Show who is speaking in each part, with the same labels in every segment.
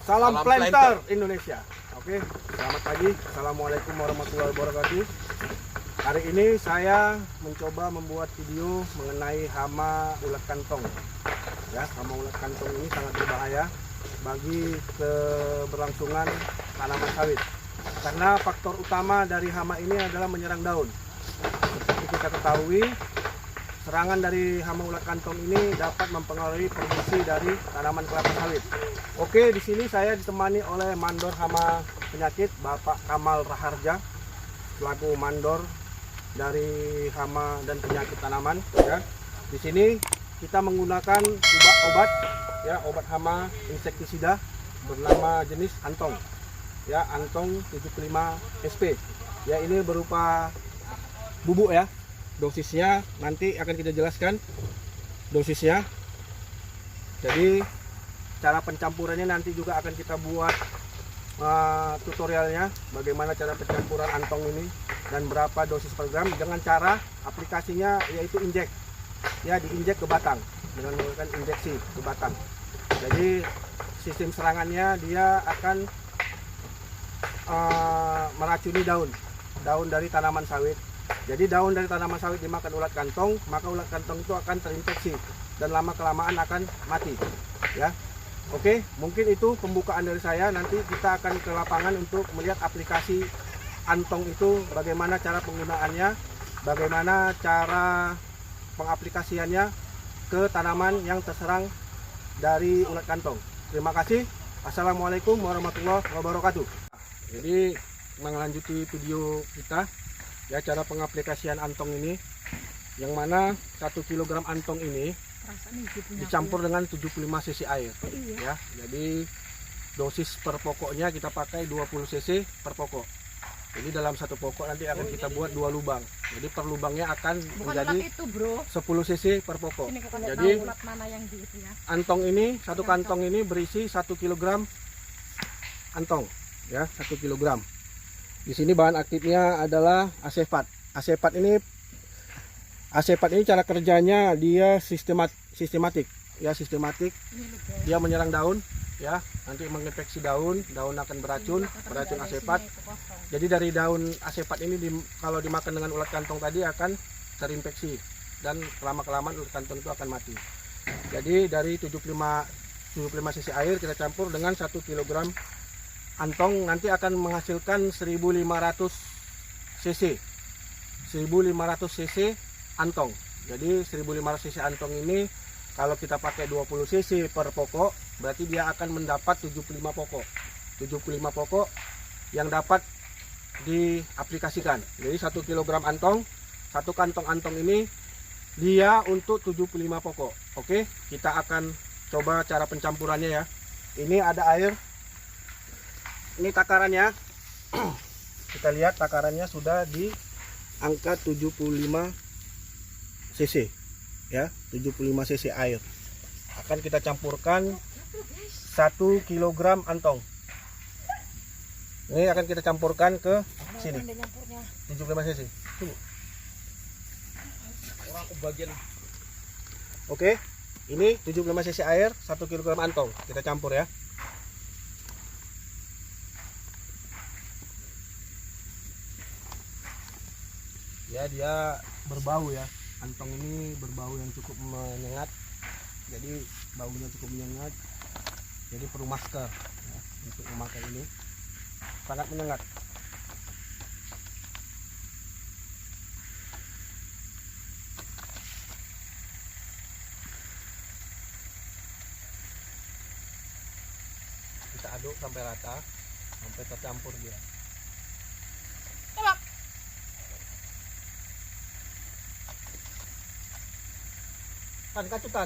Speaker 1: Salam planter Indonesia. Oke, selamat pagi. Assalamualaikum warahmatullahi wabarakatuh. Hari ini saya mencoba membuat video mengenai hama ulat kantong. Ya, hama ulat kantong ini sangat berbahaya bagi keberlangsungan tanaman sawit. Karena faktor utama dari hama ini adalah menyerang daun. Seperti kita ketahui, serangan dari hama ulat kantong ini dapat mempengaruhi produksi dari tanaman kelapa sawit. Oke, di sini saya ditemani oleh mandor hama penyakit Bapak Kamal Raharja selaku mandor dari hama dan penyakit tanaman. Ya, di sini kita menggunakan obat hama insektisida bernama jenis Antong. Ya, Antong 75 SP. Ya, ini berupa bubuk ya. Dosisnya nanti akan kita jelaskan dosisnya. Jadi cara pencampurannya nanti juga akan kita buat tutorialnya bagaimana cara pencampuran Antong ini dan berapa dosis per gram dengan cara aplikasinya yaitu injek. Ya, diinjek ke batang dengan menggunakan injeksi ke batang. Jadi sistem serangannya dia akan meracuni daun dari tanaman sawit. Jadi daun dari tanaman sawit dimakan ulat kantong, maka ulat kantong itu akan terinfeksi dan lama-kelamaan akan mati. Ya, oke, mungkin itu pembukaan dari saya. Nanti kita akan ke lapangan untuk melihat aplikasi Antong itu, bagaimana cara penggunaannya, bagaimana cara pengaplikasiannya ke tanaman yang terserang dari ulat kantong. Terima kasih. Assalamualaikum warahmatullahi wabarakatuh. Jadi melanjuti video kita. Ya, cara pengaplikasian Antong ini, yang mana 1 kg Antong ini dicampur dengan 75 cc air. Ya, jadi dosis per pokoknya kita pakai 20 cc per pokok. Jadi dalam satu pokok nanti akan kita buat 2 lubang. Jadi per lubangnya akan menjadi 10 cc per pokok. Jadi Antong ini, satu kantong ini berisi 1 kg Antong. Ya, 1 kg. Di sini bahan aktifnya adalah asefat. Asefat ini cara kerjanya dia sistematik. Ya, sistematik. Dia menyerang daun, ya. Nanti menginfeksi daun akan beracun asefat. Jadi dari daun asefat ini kalau dimakan dengan ulat kantong tadi akan terinfeksi dan lama-kelamaan ulat kantong itu akan mati. Jadi dari 75 cc air kita campur dengan 1 kg Antong nanti akan menghasilkan 1500 cc 1500 cc Antong. Jadi 1500 cc Antong ini kalau kita pakai 20 cc per pokok berarti dia akan mendapat 75 pokok 75 pokok yang dapat diaplikasikan. Jadi 1 kg Antong, 1 kantong Antong ini dia untuk 75 pokok. Oke, kita akan coba cara pencampurannya ya. Ini ada air. Ini takarannya. Kita lihat takarannya sudah di angka 75 cc ya, 75 cc air. Akan kita campurkan 1 kg Antong. Ini akan kita campurkan ke sini. 75 cc. Oke, ini 75 cc air, 1 kg Antong. Kita campur ya. Ya, dia berbau ya. Antong ini berbau yang cukup menyengat. Jadi baunya cukup menyengat. Jadi perlu masker ya, untuk memakai ini. Sangat menyengat. Kita aduk sampai rata, sampai tercampur dia. Kacutan.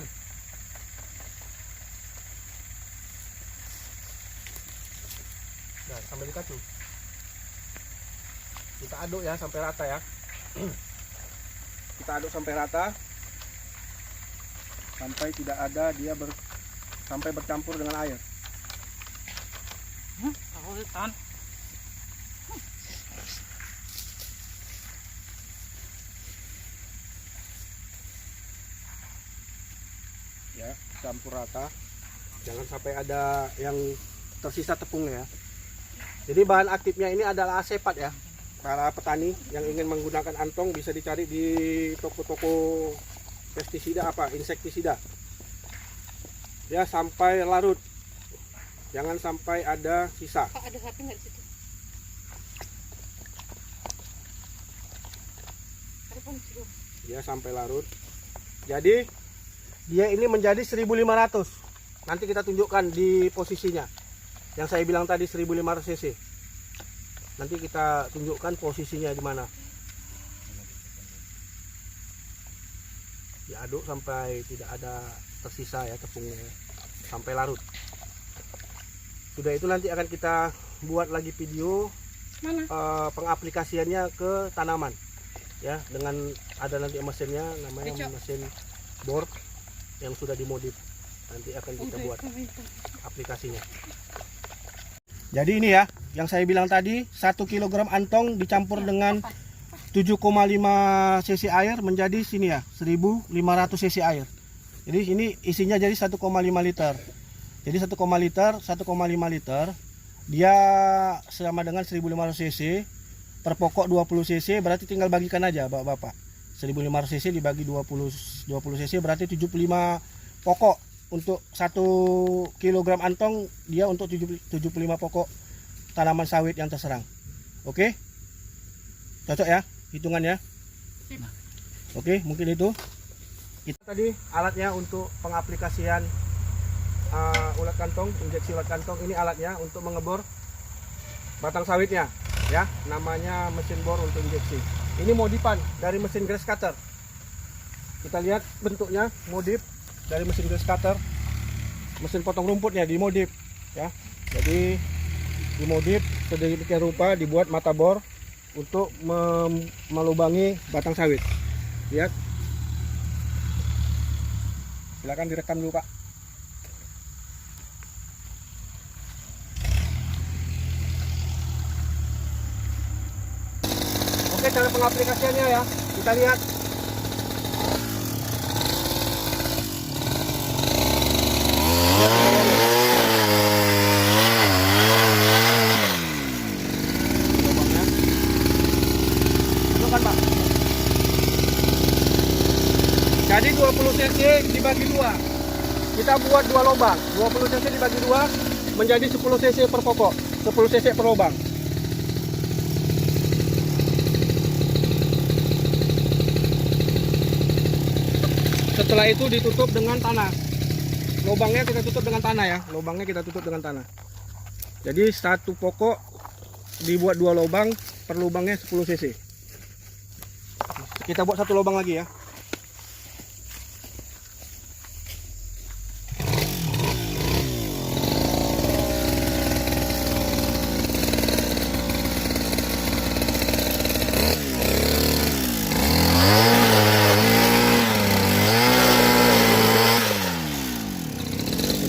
Speaker 1: Nah, sampai dikacu. Kita aduk ya sampai rata ya. Kita aduk sampai rata. Sampai tidak ada dia sampai bercampur dengan air. Ya, campur rata, jangan sampai ada yang tersisa tepungnya ya. Jadi bahan aktifnya ini adalah asepat ya. Para petani yang ingin menggunakan antong bisa dicari di toko-toko pestisida insektisida. Ya, sampai larut. Jangan sampai ada sisa.
Speaker 2: Pak, ada sapi nggak di situ? Ada pun di situ.
Speaker 1: Ya, sampai larut. Jadi dia ini menjadi 1500. Nanti kita tunjukkan di posisinya. Yang saya bilang tadi 1500 cc. Nanti kita tunjukkan posisinya di mana. Diaduk sampai tidak ada tersisa ya tepungnya, sampai larut. Sudah itu nanti akan kita buat lagi video pengaplikasiannya ke tanaman ya, dengan ada nanti mesinnya, namanya mesin bor yang sudah dimodif. Nanti akan kita buat aplikasinya. Jadi ini ya, yang saya bilang tadi 1 kg antong dicampur dengan 7,5 cc air menjadi sini ya 1500 cc air. Jadi ini isinya jadi 1,5 liter. Jadi 1,5 liter dia sama dengan 1500 cc per pokok 20 cc, berarti tinggal bagikan aja Bapak. 1500 cc dibagi 20 cc berarti 75 pokok. Untuk 1 kg antong dia untuk 75 pokok tanaman sawit yang terserang. Oke? Cocok ya hitungannya? Oke, mungkin itu. Kita tadi alatnya untuk pengaplikasian ulat kantong, injeksi ulat kantong. Ini alatnya untuk mengebor batang sawitnya ya, namanya mesin bor untuk injeksi. Ini modifan dari mesin grass cutter. Kita lihat bentuknya modif dari mesin grass cutter, mesin potong rumputnya dimodif ya. Jadi dimodif sedemikian rupa, dibuat mata bor untuk melubangi batang sawit. Lihat. Silakan direkam dulu Pak. Oke, cara pengaplikasiannya ya. Kita lihat. Jadi 20 cc dibagi 2. Kita buat 2 lubang. 20 cc dibagi 2 menjadi 10 cc per pokok. 10 cc per lubang. Setelah itu ditutup dengan tanah. Lubangnya kita tutup dengan tanah ya. Lubangnya kita tutup dengan tanah. Jadi satu pokok dibuat 2 lubang, per lubangnya 10 cc. Kita buat satu lubang lagi ya.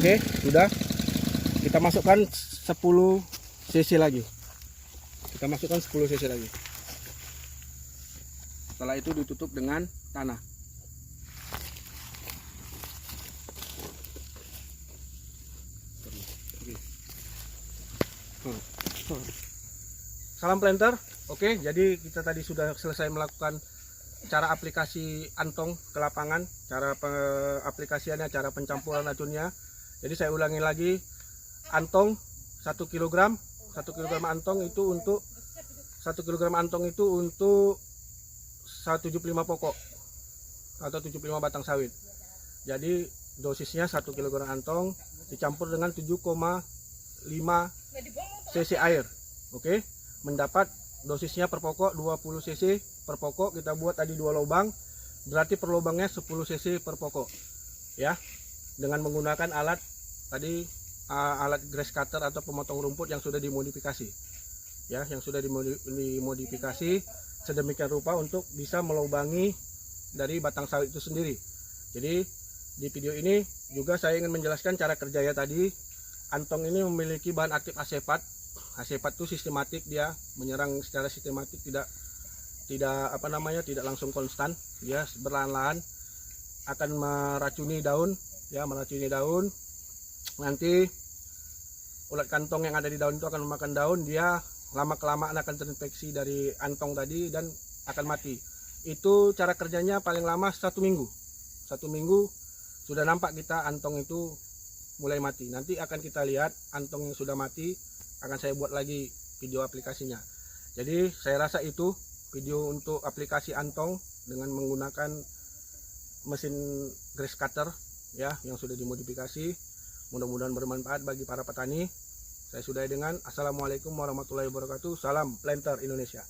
Speaker 1: Oke, sudah. Kita masukkan 10 cc lagi. Kita masukkan 10 cc lagi. Setelah itu ditutup dengan tanah. Salam planter. Oke, jadi kita tadi sudah selesai melakukan cara aplikasi antong ke lapangan, cara aplikasiannya, cara pencampuran racunnya. Jadi saya ulangi lagi, antong 1 kg antong itu untuk 1 kg antong itu untuk 175 pokok atau 75 batang sawit. Jadi dosisnya 1 kg antong dicampur dengan 7,5 cc air. Oke, mendapat dosisnya per pokok 20 cc per pokok. Kita buat tadi 2 lubang, berarti per lubangnya 10 cc per pokok ya, dengan menggunakan alat tadi, alat grass cutter atau pemotong rumput yang sudah dimodifikasi ya, yang sudah dimodifikasi sedemikian rupa untuk bisa melubangi dari batang sawit itu sendiri. Jadi di video ini juga saya ingin menjelaskan cara kerjanya tadi. Antong ini memiliki bahan aktif asepat. Asepat itu sistematik, dia menyerang secara sistematik, tidak langsung konstan, dia berlahan-lahan akan meracuni daun ya, meracuni daun. Nanti ulat kantong yang ada di daun itu akan memakan daun, dia lama kelamaan akan terinfeksi dari antong tadi dan akan mati. Itu cara kerjanya paling lama 1 minggu. 1 minggu sudah nampak kita antong itu mulai mati. Nanti akan kita lihat antong yang sudah mati, akan saya buat lagi video aplikasinya. Jadi saya rasa itu video untuk aplikasi antong dengan menggunakan mesin grass cutter ya yang sudah dimodifikasi. Mudah-mudahan bermanfaat bagi para petani. Saya sudahi dengan Assalamualaikum warahmatullahi wabarakatuh. Salam Planter Indonesia.